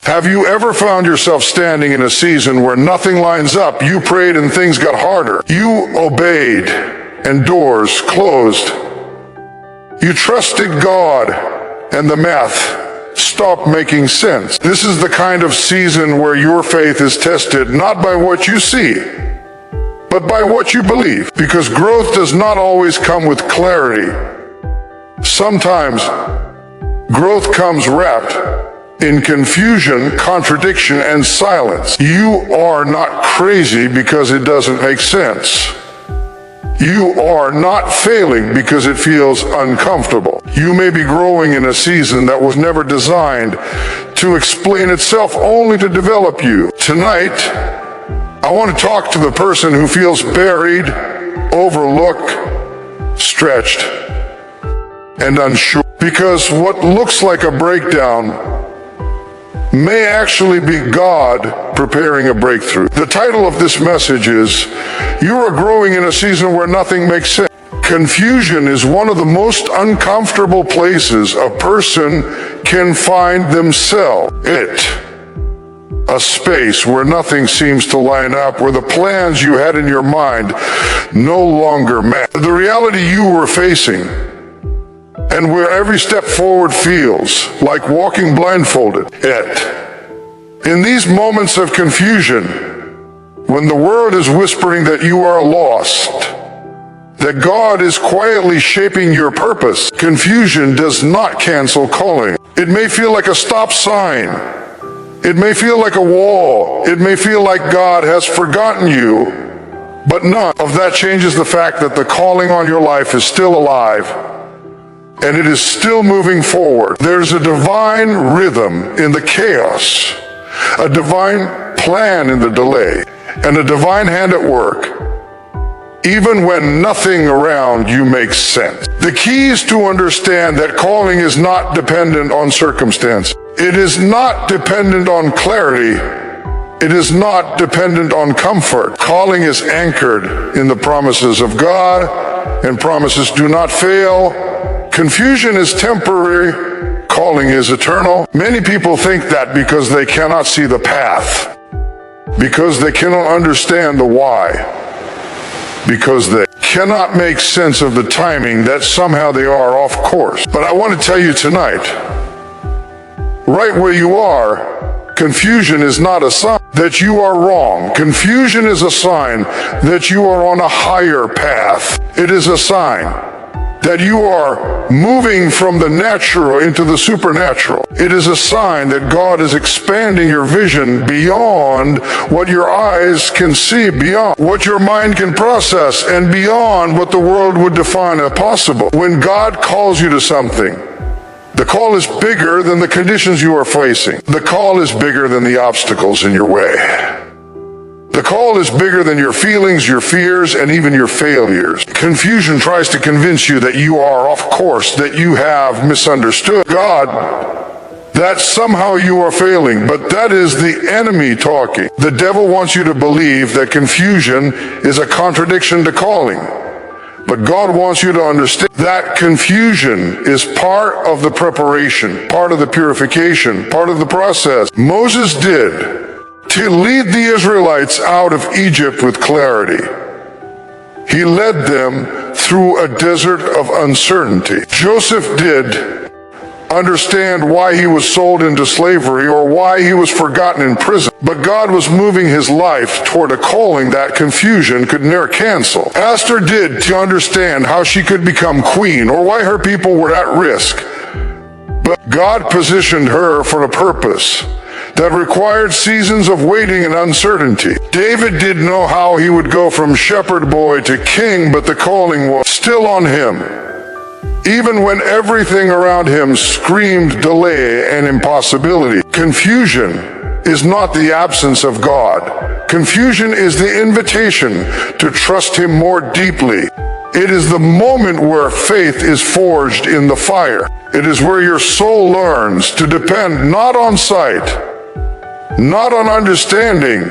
Have you ever found yourself standing in a season where nothing lines up? You prayed and things got harder. You obeyed and doors closed. You trusted God and the math stopped making sense. This is the kind of season where your faith is tested not by what you see, but by what you believe. Because growth does not always come with clarity. Sometimes growth comes wrapped in confusion, contradiction, and silence. You are not crazy because it doesn't make sense. You are not failing because it feels uncomfortable. You may be growing in a season that was never designed to explain itself, only to develop you. Tonight, I want to talk to the person who feels buried, overlooked, stretched, and unsure. Because what looks like a breakdown may actually be God preparing a breakthrough. The title of this message is, You Are Growing in a Season Where Nothing Makes Sense. Confusion is one of the most uncomfortable places a person can find themselves. A space where nothing seems to line up, where the plans you had in your mind no longer match the reality you were facing, and where every step forward feels like walking blindfolded. In these moments of confusion, when the world is whispering that you are lost, that God is quietly shaping your purpose, confusion does not cancel calling. It may feel like a stop sign. It may feel like a wall. It may feel like God has forgotten you. But none of that changes the fact that the calling on your life is still alive, and it is still moving forward. There's a divine rhythm in the chaos, a divine plan in the delay, and a divine hand at work, even when nothing around you makes sense. The key is to understand that calling is not dependent on circumstance. It is not dependent on clarity. It is not dependent on comfort. Calling is anchored in the promises of God, and promises do not fail. Confusion is temporary, calling is eternal. Many people think that because they cannot see the path, because they cannot understand the why, because they cannot make sense of the timing, that somehow they are off course. But I want to tell you tonight, right where you are, confusion is not a sign that you are wrong. Confusion is a sign that you are on a higher path. It is a sign that you are moving from the natural into the supernatural. It is a sign that God is expanding your vision beyond what your eyes can see, beyond what your mind can process, and beyond what the world would define as possible. When God calls you to something, the call is bigger than the conditions you are facing. The call is bigger than the obstacles in your way. The call is bigger than your feelings, your fears, and even your failures. Confusion tries to convince you that you are off course, that you have misunderstood God, that somehow you are failing. But that is the enemy talking. The devil wants you to believe that confusion is a contradiction to calling. But God wants you to understand that confusion is part of the preparation, part of the purification, part of the process. Moses did to lead the Israelites out of Egypt with clarity. He led them through a desert of uncertainty. Joseph did understand why he was sold into slavery or why he was forgotten in prison. But God was moving his life toward a calling that confusion could never cancel. Esther did to understand how she could become queen or why her people were at risk. But God positioned her for a purpose that required seasons of waiting and uncertainty. David didn't know how he would go from shepherd boy to king, but the calling was still on him, even when everything around him screamed delay and impossibility. Confusion is not the absence of God. Confusion is the invitation to trust him more deeply. It is the moment where faith is forged in the fire. It is where your soul learns to depend not on sight, not on understanding,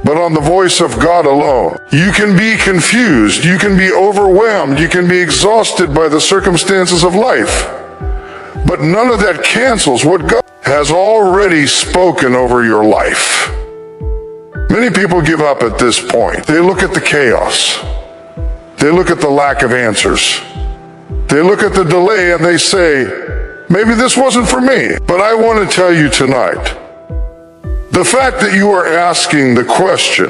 but on the voice of God alone. You can be confused, you can be overwhelmed, you can be exhausted by the circumstances of life, but none of that cancels what God has already spoken over your life. Many people give up at this point. They look at the chaos. They look at the lack of answers. They look at the delay and they say, maybe this wasn't for me. But I want to tell you tonight, the fact that you are asking the question,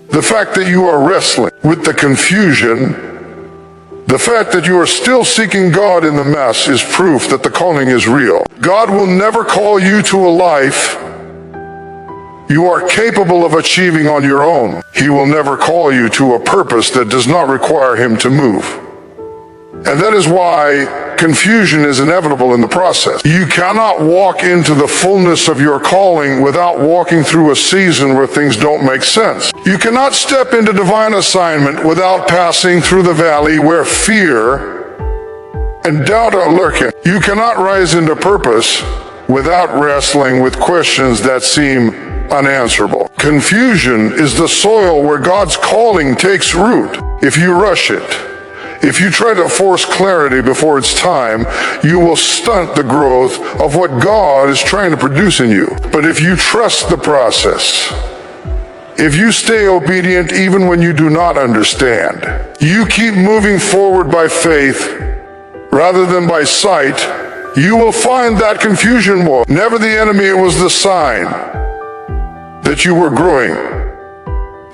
the fact that you are wrestling with the confusion, the fact that you are still seeking God in the mess is proof that the calling is real. God will never call you to a life you are capable of achieving on your own. He will never call you to a purpose that does not require Him to move. And that is why confusion is inevitable in the process. You cannot walk into the fullness of your calling without walking through a season where things don't make sense. You cannot step into divine assignment without passing through the valley where fear and doubt are lurking. You cannot rise into purpose without wrestling with questions that seem unanswerable. Confusion is the soil where God's calling takes root. If you rush it, if you try to force clarity before it's time, you will stunt the growth of what God is trying to produce in you. But if you trust the process, if you stay obedient even when you do not understand, you keep moving forward by faith rather than by sight, you will find that confusion will never the enemy. It was the sign that you were growing,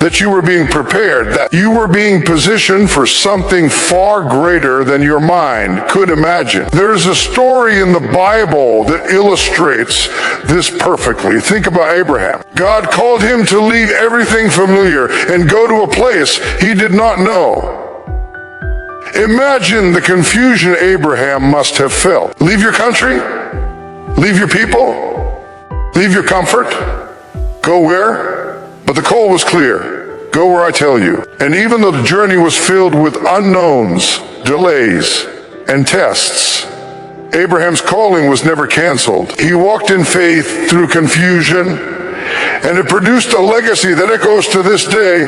that you were being prepared, that you were being positioned for something far greater than your mind could imagine. There's a story in the Bible that illustrates this perfectly. Think about Abraham. God called him to leave everything familiar and go to a place he did not know. Imagine the confusion Abraham must have felt. Leave your country? Leave your people? Leave your comfort? Go where? But the call was clear. Go where I tell you. And even though the journey was filled with unknowns, delays, and tests, Abraham's calling was never canceled. He walked in faith through confusion, and it produced a legacy that echoes to this day.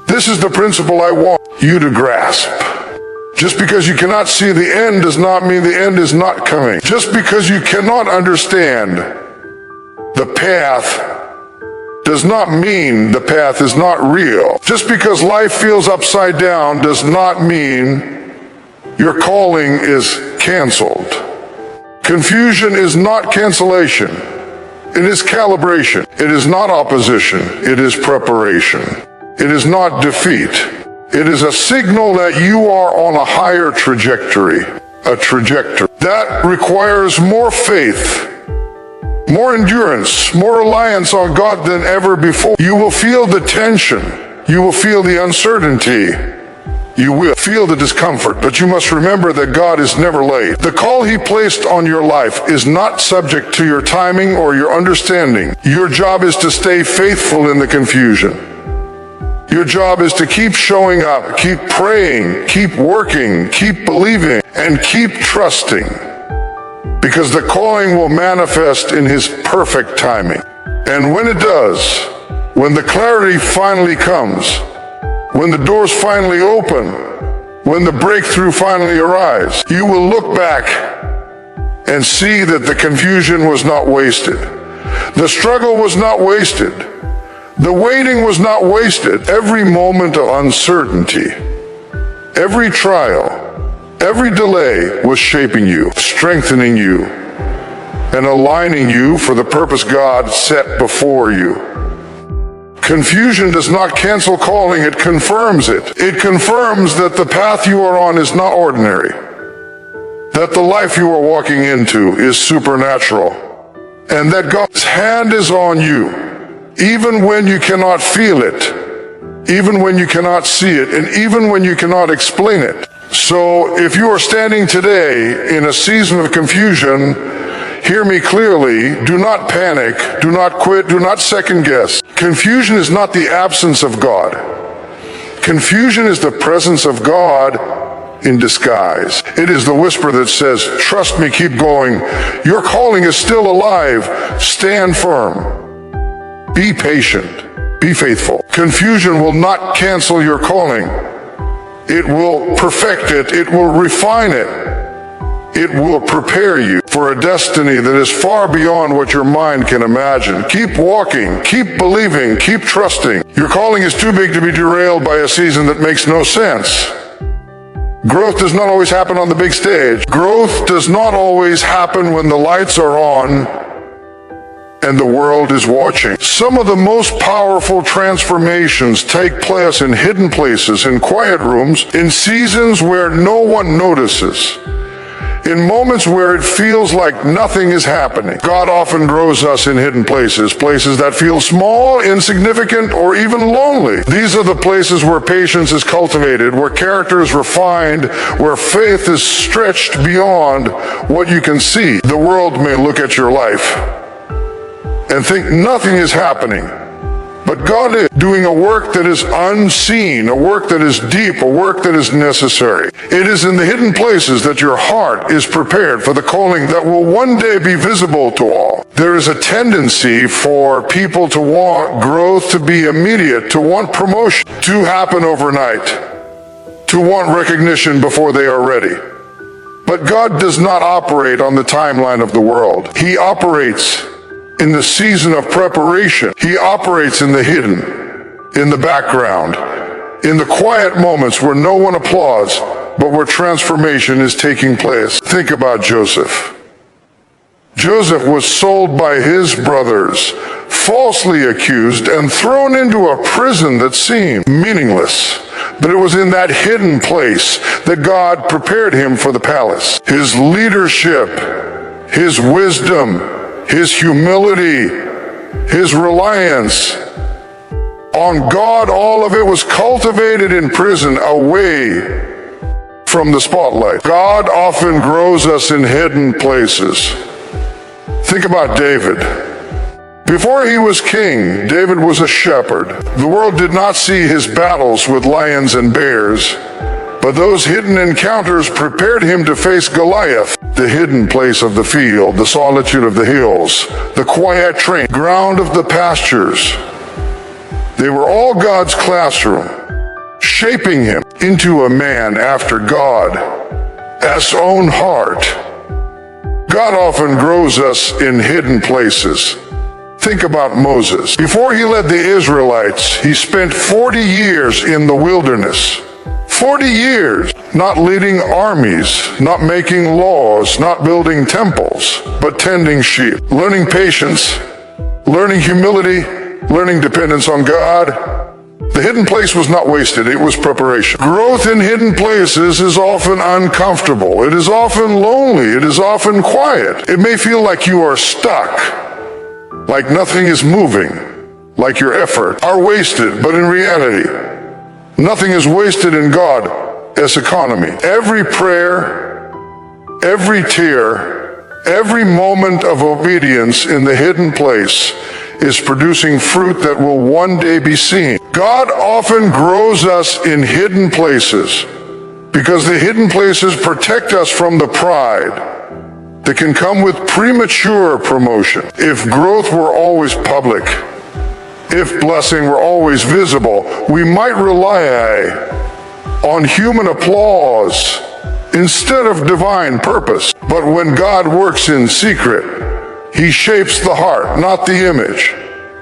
This is the principle I want you to grasp. Just because you cannot see the end does not mean the end is not coming. Just because you cannot understand the path does not mean the path is not real. Just because life feels upside down does not mean your calling is canceled. Confusion is not cancellation. It is calibration. It is not opposition. It is preparation. It is not defeat. It is a signal that you are on a higher trajectory, a trajectory that requires more faith, more endurance, more reliance on God than ever before. You will feel the tension. You will feel the uncertainty. You will feel the discomfort, but you must remember that God is never late. The call He placed on your life is not subject to your timing or your understanding. Your job is to stay faithful in the confusion. Your job is to keep showing up, keep praying, keep working, keep believing, and keep trusting. Because the calling will manifest in His perfect timing. And when it does, when the clarity finally comes, when the doors finally open, when the breakthrough finally arrives, you will look back and see that the confusion was not wasted. The struggle was not wasted. The waiting was not wasted. Every moment of uncertainty, every trial, every delay was shaping you, strengthening you, and aligning you for the purpose God set before you. Confusion does not cancel calling, it confirms it. It confirms that the path you are on is not ordinary, that the life you are walking into is supernatural, and that God's hand is on you, even when you cannot feel it, even when you cannot see it, and even when you cannot explain it. So if you are standing today in a season of confusion, hear me clearly. Do not panic. Do not quit. Do not second guess. Confusion is not the absence of God. Confusion is the presence of God in disguise. It is the whisper that says, trust me, keep going. Your calling is still alive. Stand firm. Be patient. Be faithful. Confusion will not cancel your calling. It will perfect it. It will refine it. It will prepare you for a destiny that is far beyond what your mind can imagine. Keep walking, keep believing, keep trusting. Your calling is too big to be derailed by a season that makes no sense. Growth does not always happen on the big stage. Growth does not always happen when the lights are on and the world is watching. Some of the most powerful transformations take place in hidden places, in quiet rooms, in seasons where no one notices, in moments where it feels like nothing is happening. God often grows us in hidden places, places that feel small, insignificant, or even lonely. These are the places where patience is cultivated, where character is refined, where faith is stretched beyond what you can see. The world may look at your life and think nothing is happening. But God is doing a work that is unseen, a work that is deep, a work that is necessary. It is in the hidden places that your heart is prepared for the calling that will one day be visible to all. There is a tendency for people to want growth to be immediate, to want promotion to happen overnight, to want recognition before they are ready. But God does not operate on the timeline of the world. He operates in the season of preparation. He operates in the hidden, in the background, in the quiet moments where no one applauds, but where transformation is taking place. Think about Joseph. Joseph was sold by his brothers, falsely accused, and thrown into a prison that seemed meaningless. But it was in that hidden place that God prepared him for the palace. His leadership, his wisdom, his humility, his reliance on God, all of it was cultivated in prison, away from the spotlight. God often grows us in hidden places. Think about David. Before he was king, David was a shepherd. The world did not see his battles with lions and bears, but those hidden encounters prepared him to face Goliath. The hidden place of the field, the solitude of the hills, the quiet train, ground of the pastures. They were all God's classroom, shaping him into a man after God's own heart. God often grows us in hidden places. Think about Moses. Before he led the Israelites, he spent 40 years in the wilderness. 40 years, not leading armies, not making laws, not building temples, but tending sheep, learning patience, learning humility, learning dependence on God. The hidden place was not wasted, it was preparation. Growth in hidden places is often uncomfortable. It is often lonely. It is often quiet. It may feel like you are stuck, like nothing is moving, like your efforts are wasted, but in reality, nothing is wasted in God's economy. Every prayer, every tear, every moment of obedience in the hidden place is producing fruit that will one day be seen. God often grows us in hidden places because the hidden places protect us from the pride that can come with premature promotion. If growth were always public, if blessing were always visible, we might rely on human applause instead of divine purpose. But when God works in secret, He shapes the heart, not the image.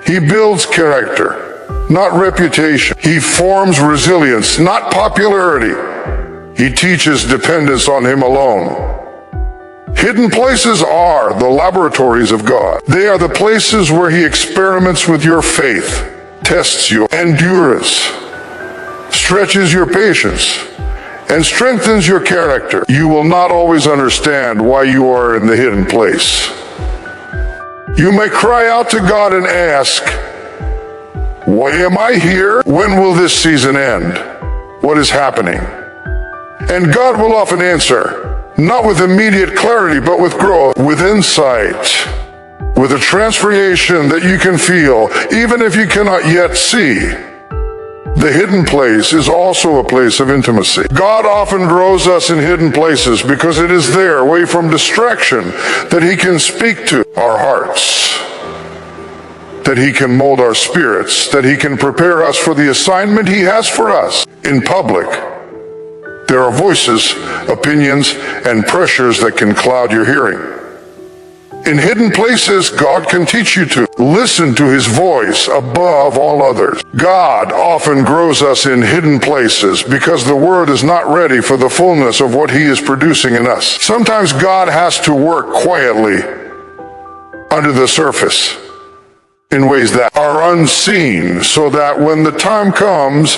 He builds character, not reputation. He forms resilience, not popularity. He teaches dependence on Him alone. Hidden places are the laboratories of God. They are the places where He experiments with your faith, tests your endurance, stretches your patience, and strengthens your character. You will not always understand why you are in the hidden place. You may cry out to God and ask, why am I here? When will this season end? What is happening? And God will often answer, not with immediate clarity, but with growth, with insight, with a transformation that you can feel, even if you cannot yet see. The hidden place is also a place of intimacy. God often grows us in hidden places because it is there, away from distraction, that He can speak to our hearts, that He can mold our spirits, that He can prepare us for the assignment He has for us. In public, there are voices, opinions, and pressures that can cloud your hearing. In hidden places, God can teach you to listen to his voice above all others. God often grows us in hidden places because the word is not ready for the fullness of what he is producing in us. Sometimes God has to work quietly under the surface in ways that are unseen, so that when the time comes,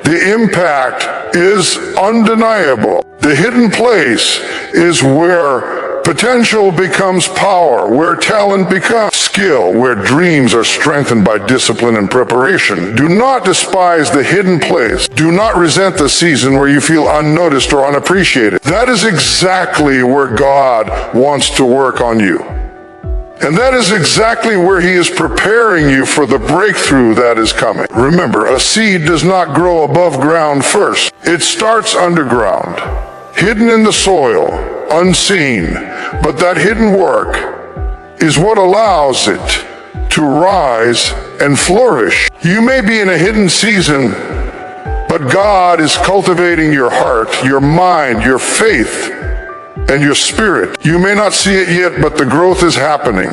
the impact is undeniable. The hidden place is where potential becomes power, where talent becomes skill, where dreams are strengthened by discipline and preparation. Do not despise the hidden place. Do not resent the season where you feel unnoticed or unappreciated. That is exactly where God wants to work on you. And that is exactly where he is preparing you for the breakthrough that is coming. Remember, a seed does not grow above ground first. It starts underground, hidden in the soil, unseen. But that hidden work is what allows it to rise and flourish. You may be in a hidden season, but God is cultivating your heart, your mind, your faith, and your spirit. You may not see it yet, but the growth is happening.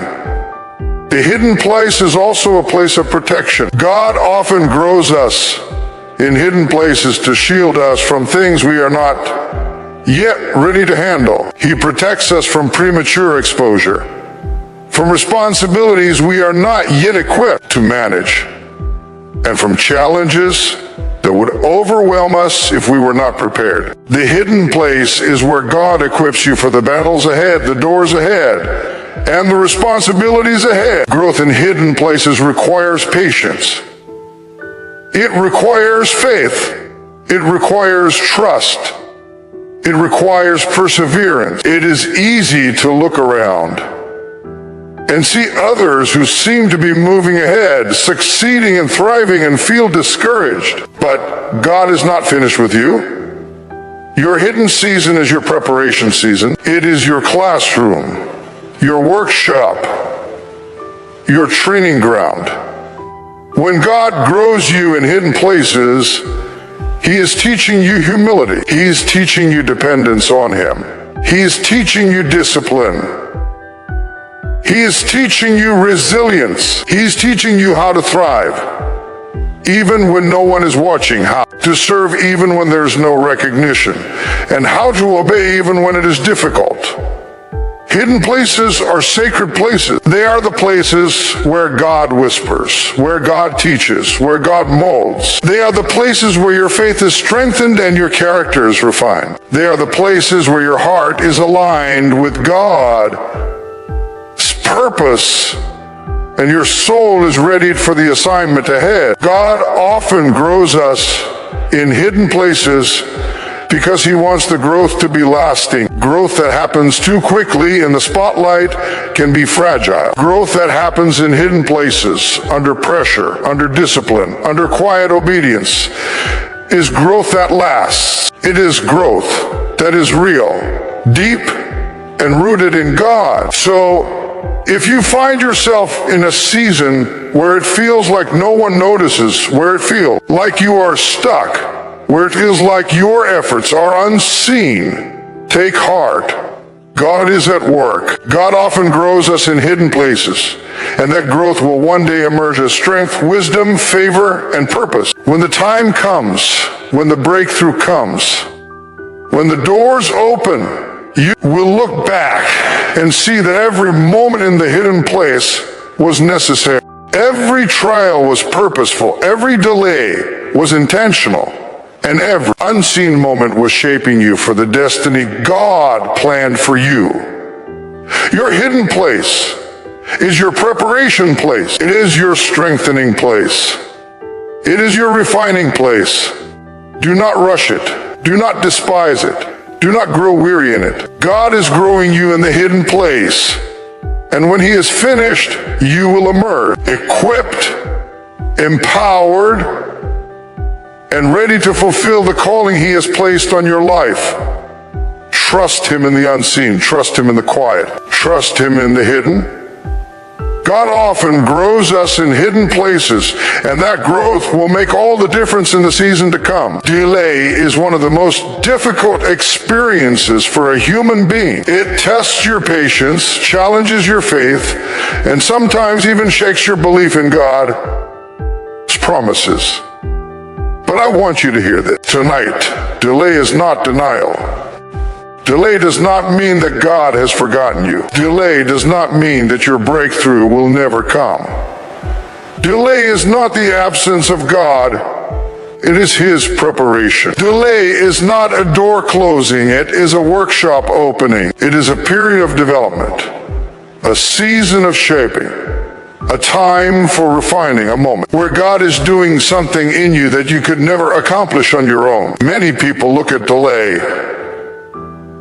The hidden place is also a place of protection. God often grows us in hidden places to shield us from things we are not yet ready to handle. He protects us from premature exposure, from responsibilities we are not yet equipped to manage, and from challenges that would overwhelm us if we were not prepared. The hidden place is where God equips you for the battles ahead, the doors ahead, and the responsibilities ahead. Growth in hidden places requires patience. It requires faith. It requires trust. It requires perseverance. It is easy to look around and see others who seem to be moving ahead, succeeding and thriving, and feel discouraged. But God is not finished with you. Your hidden season is your preparation season. It is your classroom, your workshop, your training ground. When God grows you in hidden places, he is teaching you humility. He is teaching you dependence on him. He is teaching you discipline. He is teaching you resilience. He's teaching you how to thrive, even when no one is watching, how to serve even when there's no recognition, and how to obey even when it is difficult. Hidden places are sacred places. They are the places where God whispers, where God teaches, where God molds. They are the places where your faith is strengthened and your character is refined. They are the places where your heart is aligned with God's purpose and your soul is readied for the assignment ahead. God often grows us in hidden places because he wants the growth to be lasting. Growth that happens too quickly in the spotlight can be fragile. Growth that happens in hidden places, under pressure, under discipline, under quiet obedience, is growth that lasts. It is growth that is real, deep, and rooted in God. So, if you find yourself in a season where it feels like no one notices, where it feels like you are stuck, where it feels like your efforts are unseen, take heart. God is at work. God often grows us in hidden places, and that growth will one day emerge as strength, wisdom, favor, and purpose. When the time comes, when the breakthrough comes, when the doors open, you will look back and see that every moment in the hidden place was necessary. Every trial was purposeful. Every delay was intentional. And every unseen moment was shaping you for the destiny God planned for you. Your hidden place is your preparation place. It is your strengthening place. It is your refining place. Do not rush it. Do not despise it. Do not grow weary in it. God is growing you in the hidden place. And when he is finished, you will emerge equipped, empowered, and ready to fulfill the calling he has placed on your life. Trust him in the unseen. Trust him in the quiet. Trust him in the hidden. God often grows us in hidden places, and that growth will make all the difference in the season to come. Delay is one of the most difficult experiences for a human being. It tests your patience, challenges your faith, and sometimes even shakes your belief in God's promises. But I want you to hear this tonight. Delay is not denial. Delay does not mean that God has forgotten you. Delay does not mean that your breakthrough will never come. Delay is not the absence of God. It is His preparation. Delay is not a door closing. It is a workshop opening. It is a period of development, a season of shaping, a time for refining, a moment where God is doing something in you that you could never accomplish on your own. Many people look at delay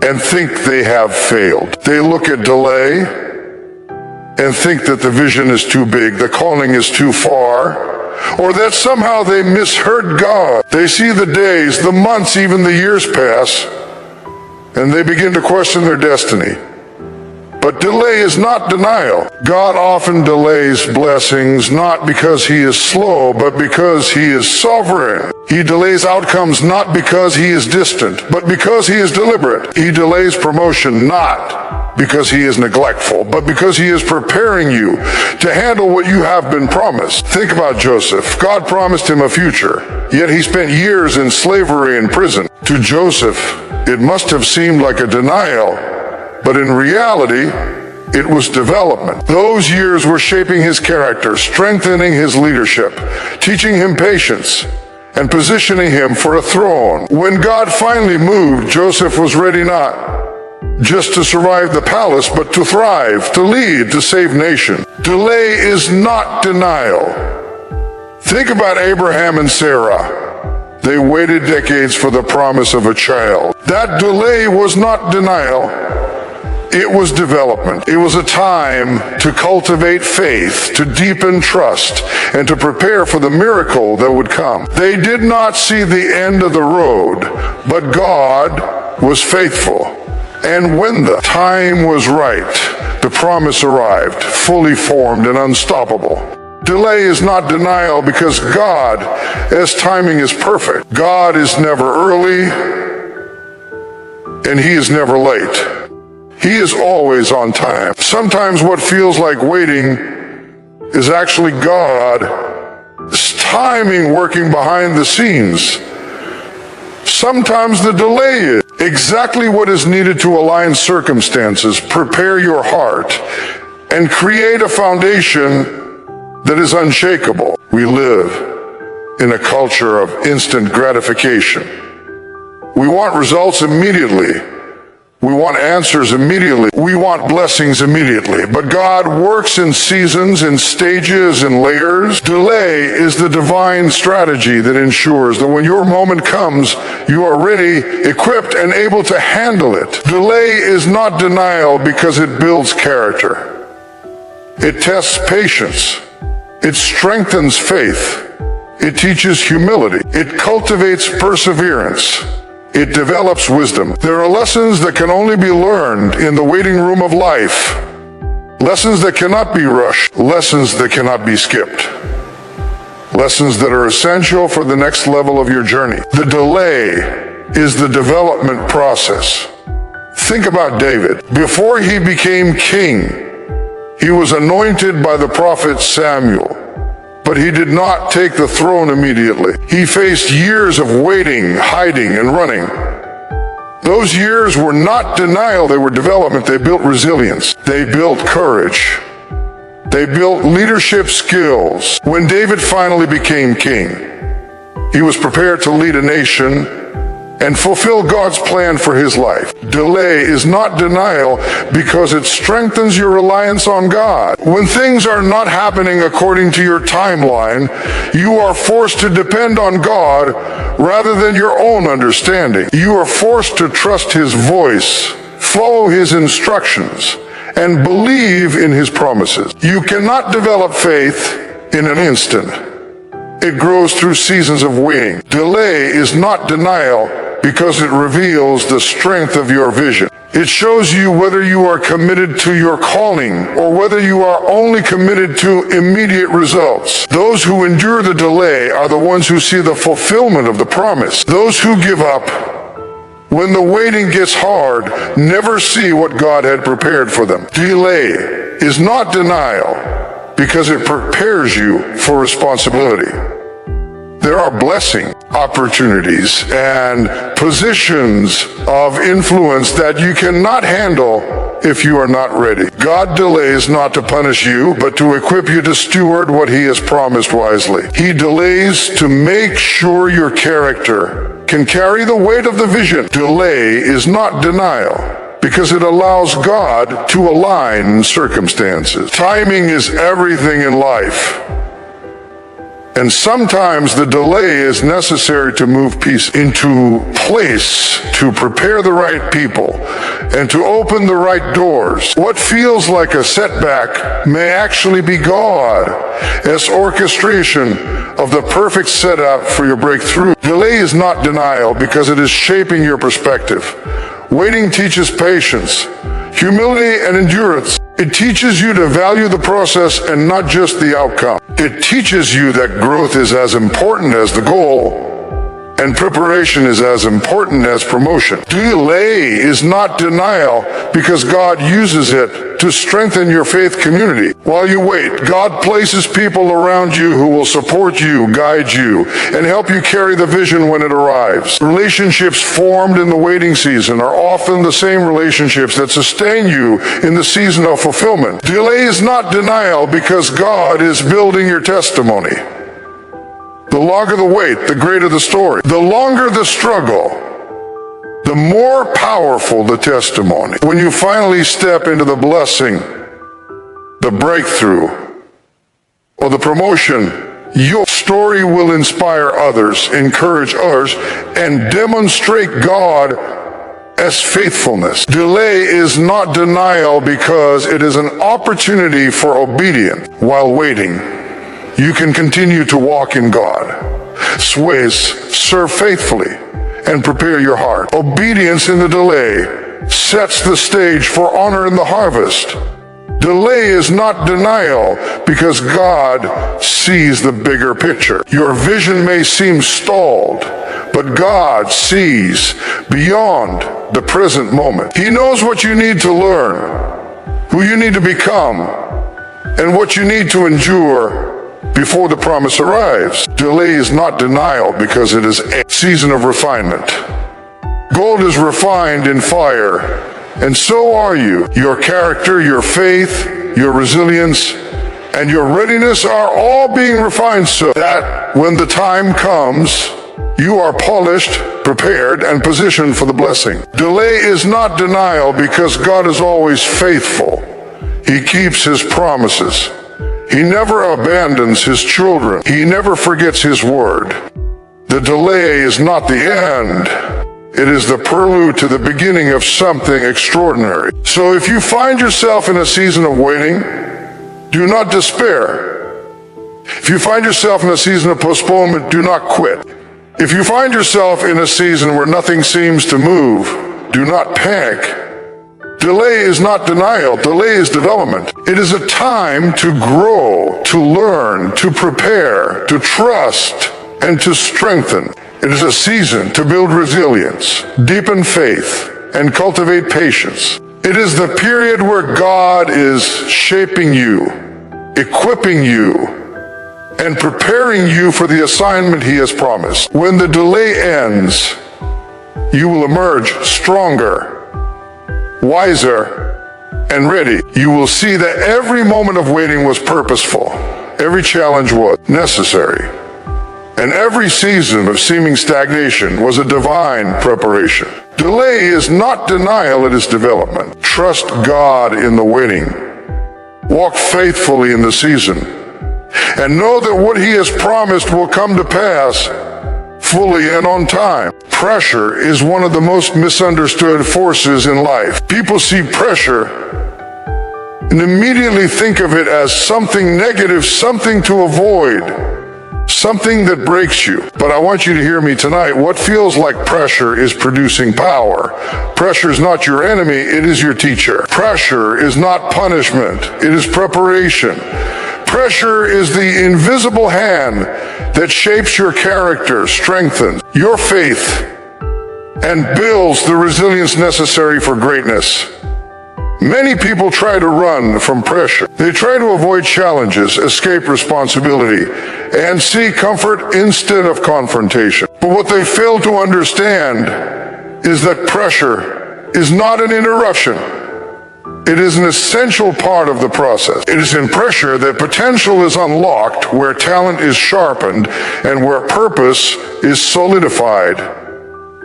and think they have failed. They look at delay and think that the vision is too big, the calling is too far, or that somehow they misheard God. They see the days, the months, even the years pass, and they begin to question their destiny. But delay is not denial. God often delays blessings not because He is slow, but because He is sovereign. He delays outcomes not because He is distant, but because He is deliberate. He delays promotion not because He is neglectful, but because He is preparing you to handle what you have been promised. Think about Joseph. God promised him a future, yet he spent years in slavery and prison. To Joseph, it must have seemed like a denial, but in reality, it was development. Those years were shaping his character, strengthening his leadership, teaching him patience, and positioning him for a throne. When God finally moved, Joseph was ready not just to survive the palace, but to thrive, to lead, to save nations. Delay is not denial. Think about Abraham and Sarah. They waited decades for the promise of a child. That delay was not denial. It was development. It was a time to cultivate faith, to deepen trust, and to prepare for the miracle that would come. They did not see the end of the road, but God was faithful. And when the time was right, the promise arrived, fully formed and unstoppable. Delay is not denial because God, as timing is perfect. God is never early, and He is never late. He is always on time. Sometimes what feels like waiting is actually God's timing working behind the scenes. Sometimes the delay is exactly what is needed to align circumstances, prepare your heart, and create a foundation that is unshakable. We live in a culture of instant gratification. We want results immediately. We want answers immediately. We want blessings immediately. But God works in seasons, in stages, in layers. Delay is the divine strategy that ensures that when your moment comes, you are ready, equipped, and able to handle it. Delay is not denial because it builds character. It tests patience. It strengthens faith. It teaches humility. It cultivates perseverance. It develops wisdom. There are lessons that can only be learned in the waiting room of life. Lessons that cannot be rushed. Lessons that cannot be skipped. Lessons that are essential for the next level of your journey. The delay is the development process. Think about David. Before he became king, he was anointed by the prophet Samuel. But he did not take the throne immediately. He faced years of waiting, hiding, and running. Those years were not denial, they were development. They built resilience. They built courage. They built leadership skills. When David finally became king, he was prepared to lead a nation and fulfill God's plan for his life. Delay is not denial because it strengthens your reliance on God. When things are not happening according to your timeline, you are forced to depend on God rather than your own understanding. You are forced to trust His voice, follow His instructions, and believe in His promises. You cannot develop faith in an instant. It grows through seasons of waiting. Delay is not denial because it reveals the strength of your vision. It shows you whether you are committed to your calling or whether you are only committed to immediate results. Those who endure the delay are the ones who see the fulfillment of the promise. Those who give up when the waiting gets hard never see what God had prepared for them. Delay is not denial because it prepares you for responsibility. There are blessing opportunities and positions of influence that you cannot handle if you are not ready. God delays not to punish you, but to equip you to steward what He has promised wisely. He delays to make sure your character can carry the weight of the vision. Delay is not denial, because it allows God to align circumstances. Timing is everything in life. And sometimes the delay is necessary to move peace into place, to prepare the right people, and to open the right doors. What feels like a setback may actually be God as orchestration of the perfect setup for your breakthrough. Delay is not denial because it is shaping your perspective. Waiting teaches patience, humility, and endurance. It teaches you to value the process and not just the outcome. It teaches you that growth is as important as the goal, and preparation is as important as promotion. Delay is not denial because God uses it to strengthen your faith community. While you wait, God places people around you who will support you, guide you, and help you carry the vision when it arrives. Relationships formed in the waiting season are often the same relationships that sustain you in the season of fulfillment. Delay is not denial because God is building your testimony. The longer the wait, the greater the story. The longer the struggle, the more powerful the testimony. When you finally step into the blessing, the breakthrough, or the promotion, your story will inspire others, encourage others, and demonstrate God as faithfulness. Delay is not denial because it is an opportunity for obedience. While waiting, you can continue to walk in God. Serve faithfully, and prepare your heart. Obedience in the delay sets the stage for honor in the harvest. Delay is not denial because God sees the bigger picture. Your vision may seem stalled, but God sees beyond the present moment. He knows what you need to learn, who you need to become, and what you need to endure before the promise arrives. Delay is not denial because it is a season of refinement. Gold is refined in fire, and so are you. Your character, your faith, your resilience, and your readiness are all being refined so that when the time comes, you are polished, prepared, and positioned for the blessing. Delay is not denial because God is always faithful. He keeps His promises. He never abandons His children. He never forgets His word. The delay is not the end. It is the prelude to the beginning of something extraordinary. So if you find yourself in a season of waiting, do not despair. If you find yourself in a season of postponement, do not quit. If you find yourself in a season where nothing seems to move, do not panic. Delay is not denial. Delay is development. It is a time to grow, to learn, to prepare, to trust, and to strengthen. It is a season to build resilience, deepen faith, and cultivate patience. It is the period where God is shaping you, equipping you, and preparing you for the assignment He has promised. When the delay ends, you will emerge stronger, wiser, and ready. You will see that every moment of waiting was purposeful. Every challenge was necessary. And every season of seeming stagnation was a divine preparation. Delay is not denial, it is development. Trust God in the waiting. Walk faithfully in the season. And know that what He has promised will come to pass fully and on time. Pressure is one of the most misunderstood forces in life. People see pressure and immediately think of it as something negative, something to avoid. something that breaks you. But I want you to hear me tonight. What feels like pressure is producing power. Pressure is not your enemy, it is your teacher. Pressure is not punishment, it is preparation. Pressure is the invisible hand that shapes your character, strengthens your faith, and builds the resilience necessary for greatness. Many people try to run from pressure. They try to avoid challenges, escape responsibility, and seek comfort instead of confrontation. But what they fail to understand is that pressure is not an interruption. It is an essential part of the process. It is in pressure that potential is unlocked, where talent is sharpened, and where purpose is solidified.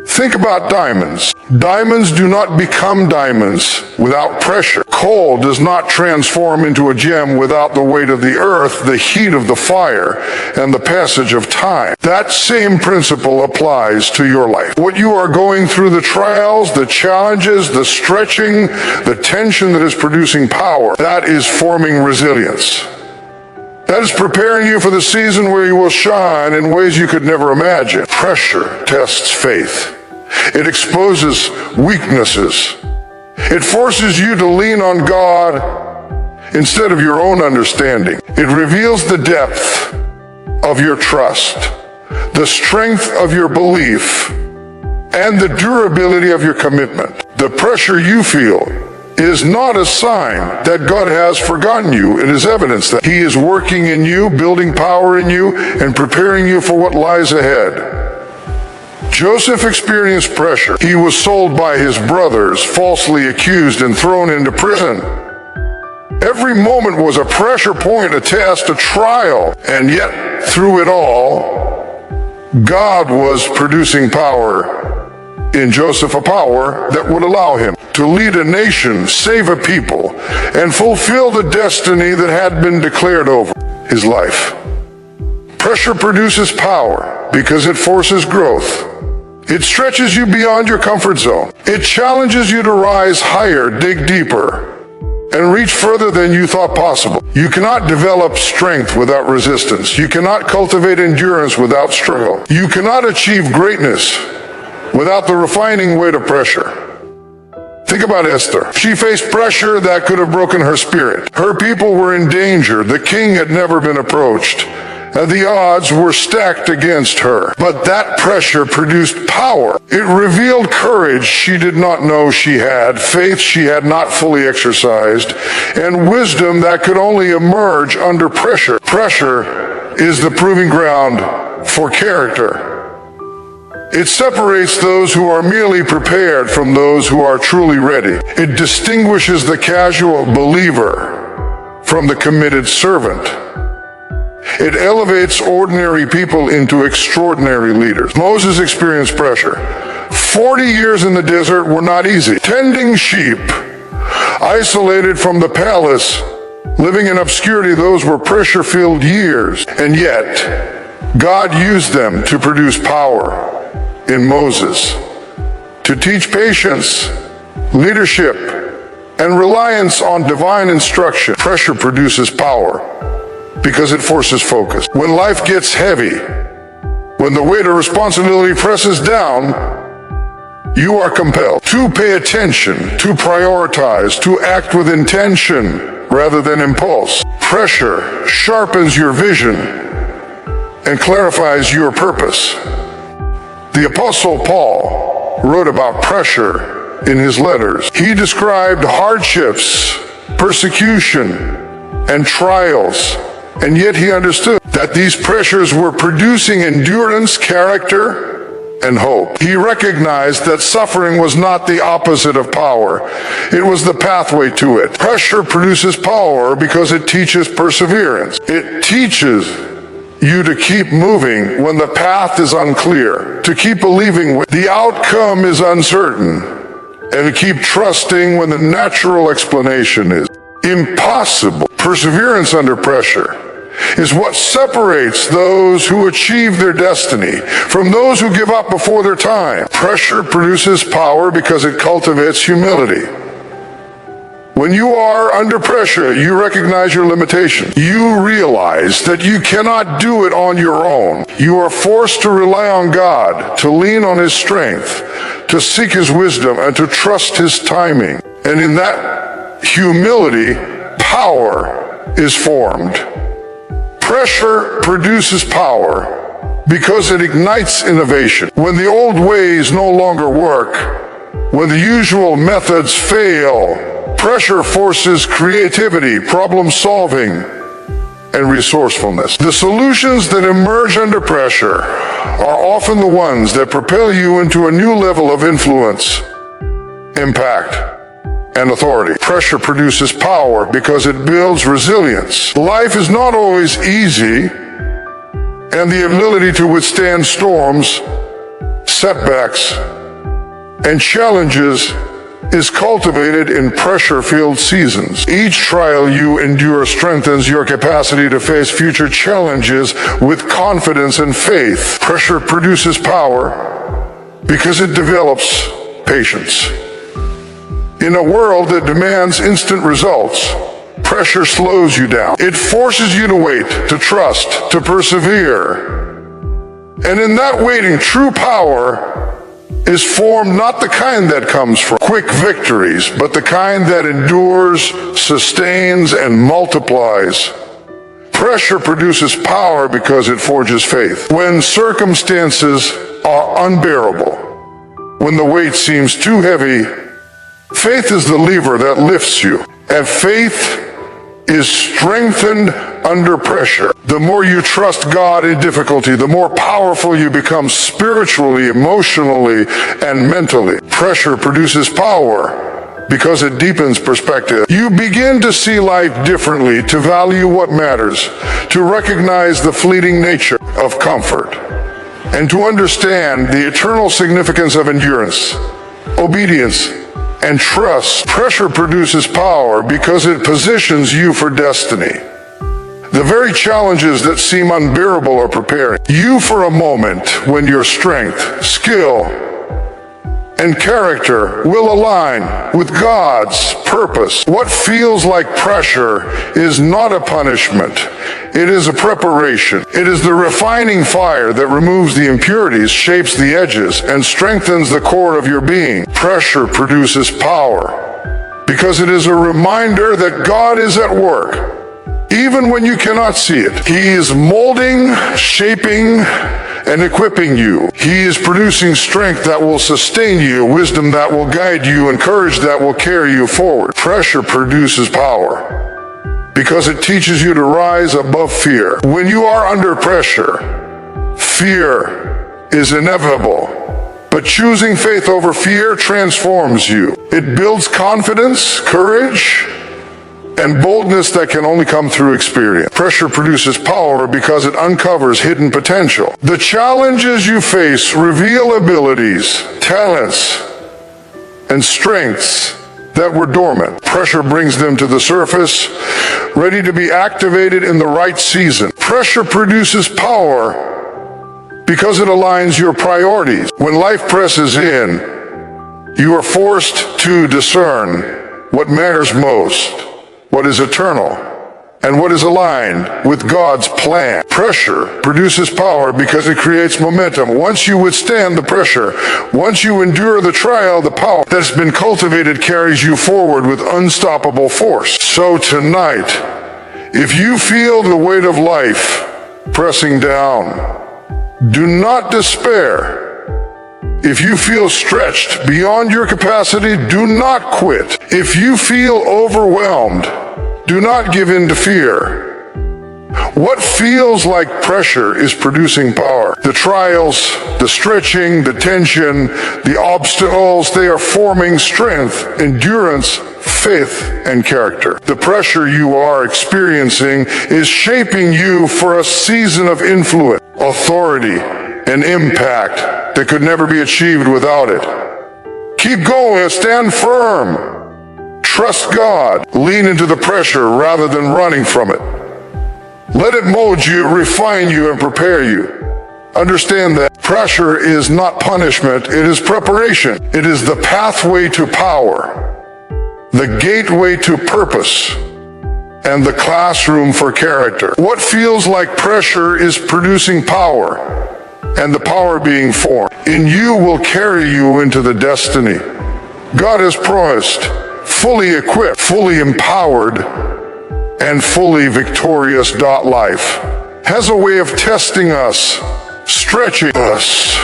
Think about diamonds. Diamonds do not become diamonds without pressure. Coal does not transform into a gem without the weight of the earth, the heat of the fire, and the passage of time. That same principle applies to your life. What you are going through, the trials, the challenges, the stretching, the tension that is producing power, that is forming resilience. That is preparing you for the season where you will shine in ways you could never imagine. Pressure tests faith. It exposes weaknesses. It forces you to lean on God instead of your own understanding. It reveals the depth of your trust, the strength of your belief, and the durability of your commitment. The pressure you feel is not a sign that God has forgotten you. It is evidence that He is working in you, building power in you, and preparing you for what lies ahead. Joseph experienced pressure. He was sold by his brothers, falsely accused, and thrown into prison. Every moment was a pressure point, a test, a trial, and yet through it all, God was producing power in Joseph, a power that would allow him to lead a nation, save a people, and fulfill the destiny that had been declared over his life. Pressure produces power because it forces growth. It stretches you beyond your comfort zone. It challenges you to rise higher, dig deeper, and reach further than you thought possible. You cannot develop strength without resistance. You cannot cultivate endurance without struggle. You cannot achieve greatness without the refining weight of pressure. Think about Esther. She faced pressure that could have broken her spirit. Her people were in danger. The king had never been approached, and the odds were stacked against her. But that pressure produced power. It revealed courage she did not know she had, faith she had not fully exercised, and wisdom that could only emerge under pressure. Pressure is the proving ground for character. It separates those who are merely prepared from those who are truly ready. It distinguishes the casual believer from the committed servant. It elevates ordinary people into extraordinary leaders. Moses experienced pressure. 40 years in the desert were not easy. Tending sheep, isolated from the palace, living in obscurity, those were pressure-filled years. And yet, God used them to produce power in Moses, to teach patience, leadership, and reliance on divine instruction. Pressure produces power because it forces focus. When life gets heavy, when the weight of responsibility presses down, you are compelled to pay attention, to prioritize, to act with intention rather than impulse. Pressure sharpens your vision and clarifies your purpose. The Apostle Paul wrote about pressure in his letters. He described hardships, persecution, and trials, and yet he understood that these pressures were producing endurance, character, and hope. He recognized that suffering was not the opposite of power. It was the pathway to it. Pressure produces power because it teaches perseverance. It teaches you to keep moving when the path is unclear, to keep believing when the outcome is uncertain, and to keep trusting when the natural explanation is impossible. Perseverance under pressure is what separates those who achieve their destiny from those who give up before their time. Pressure produces power because it cultivates humility. When you are under pressure, you recognize your limitations. You realize that you cannot do it on your own. You are forced to rely on God, to lean on His strength, to seek His wisdom, and to trust His timing. And in that humility, power is formed. Pressure produces power because it ignites innovation. When the old ways no longer work, when the usual methods fail, pressure forces creativity, problem solving, and resourcefulness. The solutions that emerge under pressure are often the ones that propel you into a new level of influence, impact, and authority. Pressure produces power because it builds resilience. Life is not always easy, and the ability to withstand storms, setbacks, and challenges is cultivated in pressure-filled seasons. Each trial you endure strengthens your capacity to face future challenges with confidence and faith. Pressure produces power because it develops patience. In a world that demands instant results, pressure slows you down. It forces you to wait, to trust, to persevere. And in that waiting, true power is formed, not the kind that comes from quick victories, but the kind that endures, sustains, and multiplies. Pressure produces power because it forges faith. When circumstances are unbearable, when the weight seems too heavy, faith is the lever that lifts you. And faith is strengthened under pressure. The more you trust God in difficulty, the more powerful you become spiritually, emotionally, and mentally. Pressure produces power because it deepens perspective. You begin to see life differently, to value what matters, to recognize the fleeting nature of comfort, and to understand the eternal significance of endurance, obedience, and trust. Pressure produces power because it positions you for destiny. The very challenges that seem unbearable are preparing you for a moment when your strength, skill, and character will align with God's purpose. What feels like pressure is not a punishment. It is a preparation. It is the refining fire that removes the impurities, shapes the edges, and strengthens the core of your being. Pressure produces power because it is a reminder that God is at work, even when you cannot see it. He is molding, shaping, and equipping you. He is producing strength that will sustain you, wisdom that will guide you, and courage that will carry you forward. Pressure produces power because it teaches you to rise above fear. When you are under pressure, fear is inevitable, but choosing faith over fear transforms you. It builds confidence, courage, and boldness that can only come through experience. Pressure produces power because it uncovers hidden potential. The challenges you face reveal abilities, talents, and strengths that were dormant. Pressure brings them to the surface, ready to be activated in the right season. Pressure produces power because it aligns your priorities. When life presses in, you are forced to discern what matters most, what is eternal, and what is aligned with God's plan. Pressure produces power because it creates momentum. Once you withstand the pressure, once you endure the trial, the power that's been cultivated carries you forward with unstoppable force. So tonight, if you feel the weight of life pressing down, do not despair. If you feel stretched beyond your capacity, do not quit. If you feel overwhelmed, do not give in to fear. What feels like pressure is producing power. The trials, the stretching, the tension, the obstacles, they are forming strength, endurance, faith, and character. The pressure you are experiencing is shaping you for a season of influence, authority, and impact that could never be achieved without it. Keep going, stand firm. Trust God. Lean into the pressure rather than running from it. Let it mold you, refine you, and prepare you. Understand that pressure is not punishment, it is preparation. It is the pathway to power. the gateway to purpose, and the classroom for character. What feels like pressure is producing power, and the power being formed in you will carry you into the destiny God has promised, fully equipped, fully empowered, and fully victorious. Life has a way of testing us, stretching us,